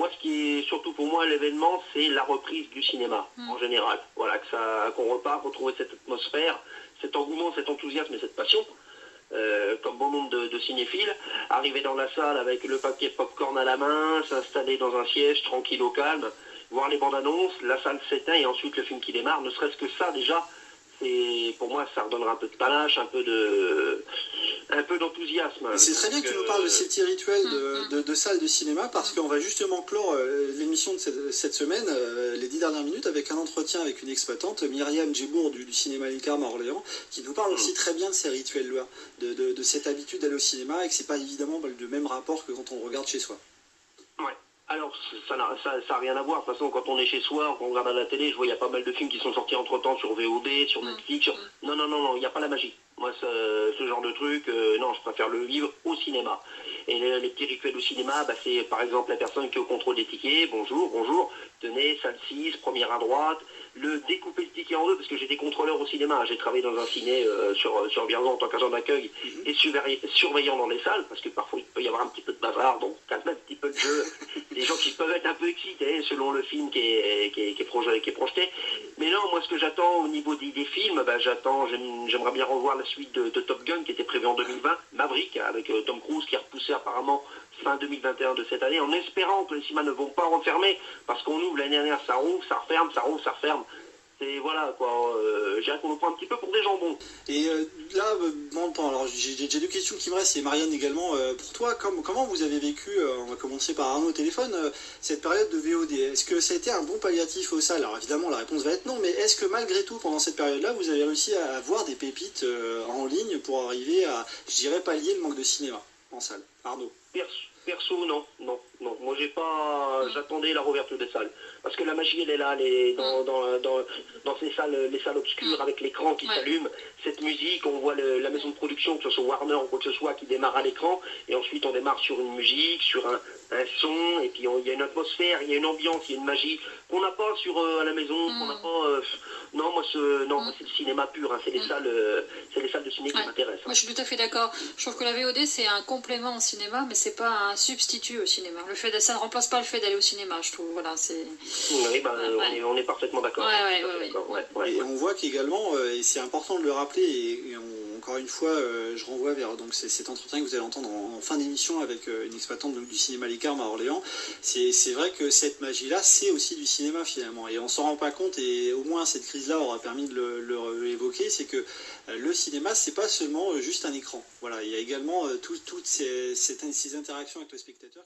moi, ce qui est surtout pour moi l'événement, c'est la reprise du cinéma, en général. Voilà, qu'on repart, retrouver cette atmosphère, cet engouement, cet enthousiasme et cette passion. Comme bon nombre de cinéphiles, arriver dans la salle avec le papier popcorn à la main, s'installer dans un siège tranquille au calme, voir les bandes annonces, la salle s'éteint et ensuite le film qui démarre, ne serait-ce que ça déjà, pour moi ça redonnera un peu de panache, un peu d'enthousiasme. C'est très bien que tu nous parles de ces petits rituels de salle de cinéma, parce qu'on va justement clore l'émission de cette semaine, les 10 dernières minutes, avec un entretien avec une exploitante, Myriam Djebour du cinéma Les Carmes à Orléans, qui nous parle aussi très bien de ces rituels-là, de cette habitude d'aller au cinéma, et que c'est pas évidemment le même rapport que quand on regarde chez soi. Ouais. Alors, ça n'a rien à voir. De toute façon, quand on est chez soi, quand on regarde à la télé, je vois il y a pas mal de films qui sont sortis entre-temps sur VOD, sur Netflix. Non, il n'y a pas la magie. Moi, ce genre de truc, non, je préfère le vivre au cinéma. Et les petits rituels au cinéma, bah, c'est par exemple la personne qui est au contrôle des tickets. Bonjour, tenez, salle 6, première à droite. Découper le ticket en deux, parce que j'étais contrôleur au cinéma. J'ai travaillé dans un ciné sur Vierzon en tant qu'agent d'accueil et surveillant dans les salles, parce que parfois il peut y avoir un petit peu de bavard, donc calme un petit peu de jeu. Des gens qui peuvent être un peu excités selon le film qui est projeté. Mais non, moi ce que j'attends au niveau des films, bah, j'aimerais bien revoir la suite de Top Gun qui était prévue en 2020, Maverick, avec Tom Cruise qui est repoussé apparemment fin 2021 de cette année, en espérant que les cinémas ne vont pas refermer, parce qu'on ouvre l'année dernière, ça rouvre, ça referme, ça rouvre, ça referme. Et voilà, quoi, j'ai qu'on nous prend un petit peu pour des jambons. Et là, bon, alors j'ai deux questions qui me restent, et Marianne également. Pour toi, comment vous avez vécu, on va commencer par Arnaud au téléphone, cette période de VOD? Est-ce que ça a été un bon palliatif aux salles? Alors évidemment, la réponse va être non, mais est-ce que malgré tout, pendant cette période-là, vous avez réussi à avoir des pépites en ligne pour arriver à, je dirais, pallier le manque de cinéma en salle? Arnaud? Perso, non. Moi, j'attendais la réouverture des salles. Parce que la magie, elle est là, dans ces salles, les salles obscures, avec l'écran qui s'allume. Cette musique, on voit la maison de production, que ce soit Warner ou quoi que ce soit, qui démarre à l'écran. Et ensuite, on démarre sur une musique, sur un son. Et puis, il y a une atmosphère, il y a une ambiance, il y a une magie qu'on n'a pas à la maison, qu'on n'a pas... Non, moi, c'est le cinéma pur. Hein, c'est les salles de ciné qui m'intéressent. Moi, je suis tout à fait d'accord. Je trouve que la VOD, c'est un complément au cinéma, mais c'est pas un substitut au cinéma. Ça ne remplace pas le fait d'aller au cinéma, je trouve. Voilà, oui, on est parfaitement d'accord. Et on voit qu'également, et c'est important de le rappeler, encore une fois, je renvoie vers cet entretien que vous allez entendre en fin d'émission avec une exploitante du cinéma Les Carmes à Orléans. C'est vrai que cette magie-là, c'est aussi du cinéma finalement. Et on s'en rend pas compte, et au moins cette crise-là aura permis de l'évoquer, c'est que le cinéma, c'est pas seulement juste un écran. Voilà, il y a également toutes ces interactions avec le spectateur.